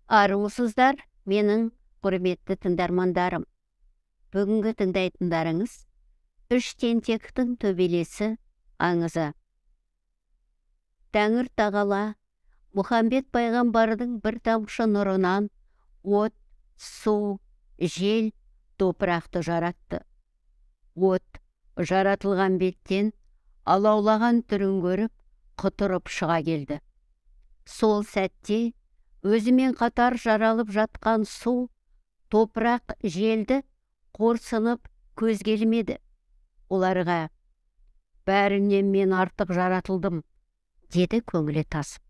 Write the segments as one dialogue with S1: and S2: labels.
S1: Армысыздар, менің құрметті тыңдармандарым. Бүгінгі тыңдайтындарыңыз үш тентектің төбелесі аңызы. Тәңір тағала Мұхаммед пайғамбардың бір тамшы нұрынан от, су, жел, топырақты жаратты. От жаратылған беттен алаулаған түрін көріп, құтырып шыға келді. Сол сәтте өзімен қатар жаралып жатқан су, топырақ, желді қорсынып көзге ілмеді. Оларға бәрінен мен артық жаратылдым, деді көңілі тасып.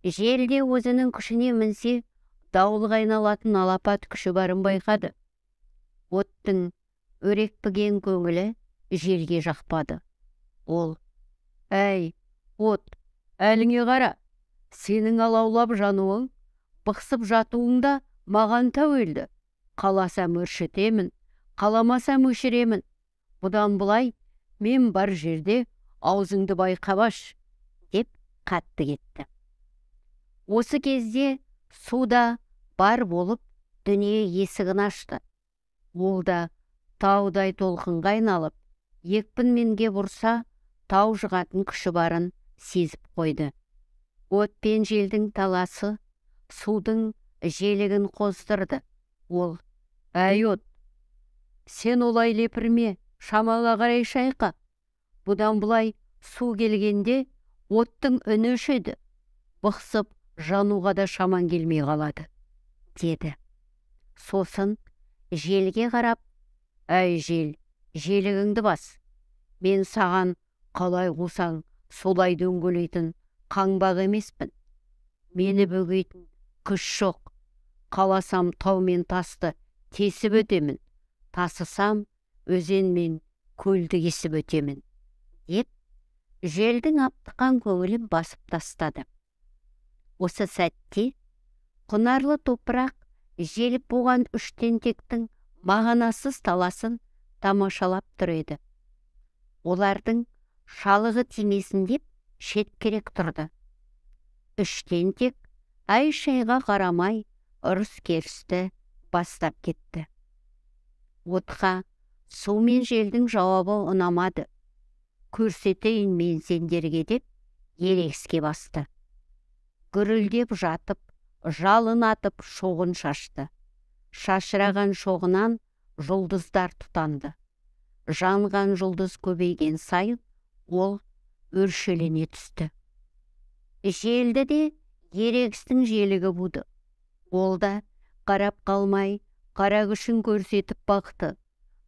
S1: Жел де өзінің күшіне мінсе, дауылға айналатын алапат күші барын байқады. Оттың өрекпіген көңілі желге жақпады. Ол: «Әй, от, әліңе қара, сенің алаулап жануың, бықсып жатуыңда маған тәуелді. Қаласам өршітемін, қаламасам өшіремін. Бұдан бұлай мен бар жерде аузыңды байқабаш», деп қатты кетті. Осы кезде суда бар болып дүние есігін ашты. Ол да таудай толқынға айналып, екпінменге бұрса, тау жығатын күші барын сезіп қойды. От пен желдің таласы судың желігін қоздырды. Ол: «Әй от, сен олай лепірме, шамаға қарай шайқа. Бұдан бұлай су келгенде оттың үні өшеді. Бықсып жануға да шаман келмей қалады», деді. Сосын желге қарап: «Әй жел, желігіңді бас. Мен саған қалай қусаң солай дөңгелейтін қаңбақ емеспін. Мені бөгейтін күш жоқ. Қаласам тау мен тасты тесіп өтемін. Тасысам өзен мен көлді кесіп өтемін», деп желдің аптыққан көңілін басып тастады. Осы сәтте құнарлы топырақ желіп буған үш тентектің мағынасыз таласын тамашалап тұр еді. Олардың шалығы тимесін деп шеткерек тұрды. Үш тентек ай-шайға қарамай ұрыс-керісті бастап кетті. Отқа су мен желдің жауабы ұнамады. «Көрсетейін мен сендерге», деп ерегіске басты. Гүрілдеп жатып, жалын атып шоғын шашты. Шашыраған шоғынан жұлдыздар тұтанды. Жанған жұлдыз көбейген сайын ол өршелене түсті. Желді де ерегістің желігі буды. Ол да қарап қалмай қара күшін көрсетіп бақты.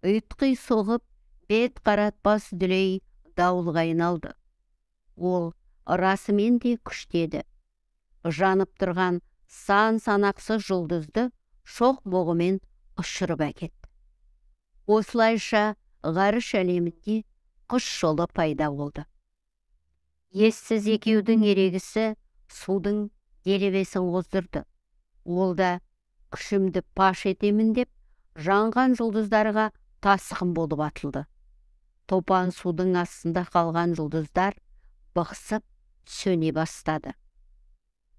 S1: Ұйтқи соғып, бет қаратпас дүлей дауылға айналды. Ол расымен де күштеді. Жанып тұрған сан-санақсыз жұлдызды шоқ боғымен ұшырып әкетті. Осылайша ғарыш әлемінде құс жолы пайда болды. Ессіз екеудің ерегісі судың делебесін қоздырды. Ол да күшімді паш етемін деп жанған жұлдыздарға тасқын болып атылды. Топан судың астында қалған жұлдыздар бықсып сөне бастады.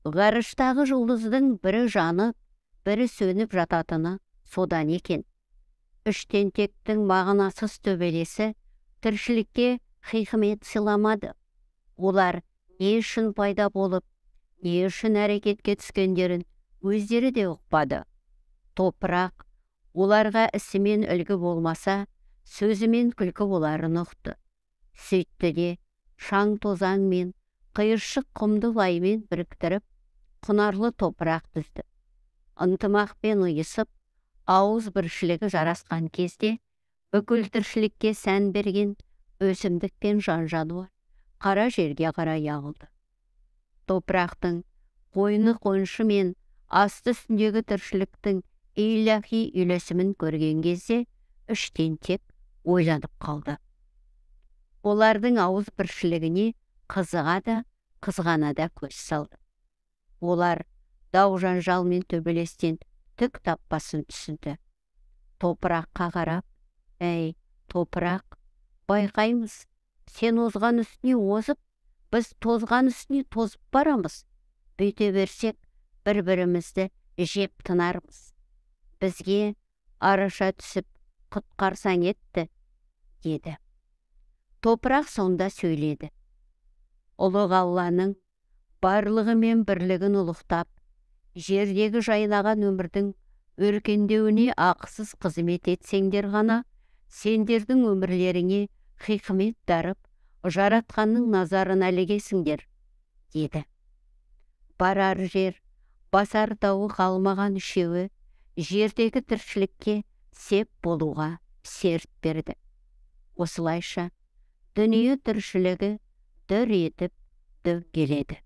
S1: Ғарыштағы жұлдыздың бірі жанып, бірі сөніп жататыны содан екен. Үш тентектің мағынасыз төбелесі тіршілікке хикмет сыйламады. Олар не үшін пайда болып, не үшін әрекетке түскендерін өздері де ұқпады. Топырақ оларға ісімен үлгі болмаса, сөзімен күлкі боларын ұқты. Сөйтті де шаң тозаң мен қиыршық құмды лаймен біріктіріп, құнарлы топырақ түзді. Ынтымақпен ұйысып, ауыз біршілігі жарасқан кезде бүкіл тіршілікке сән берген өсімдік пен жан жануар қара жерге қарай ағылды. Топырақтың қойны қоншы мен асты үстіндегі тіршіліктің илахи үйлесімін көрген кезде үш тентек ойланып қалды. Олардың ауыз біршілігіне қызыға да, қызғана да көз салды. Олар дау жанжал мен төбелестен түк таппасын түсінді. Топыраққа қарап: «Әй, топырақ, байқаймыз, сен озған үстіне озып, біз тозған үстіне тозып барамыз. Бүйте берсек, бір-бірімізді жеп тынармыз. Бізге араша түсіп құтқарсаң етті, деді. Топырақ сонда сөйледі. Ұлық Алланың барлығы мен бірлігін ұлықтап, жердегі жайнаған өмірдің өркендеуіне ақысыз қызмет етсеңдер ғана, сендердің өмірлеріңе хикмет дарып, жаратқанның назарын ілігесіңдер, деді. Барар жер, басар тауы қалмаған үшеуі жердегі тіршілікке сеп болуға серт берді. Осылайша, дүние тіршілігі дүр етіп дөңгеледі.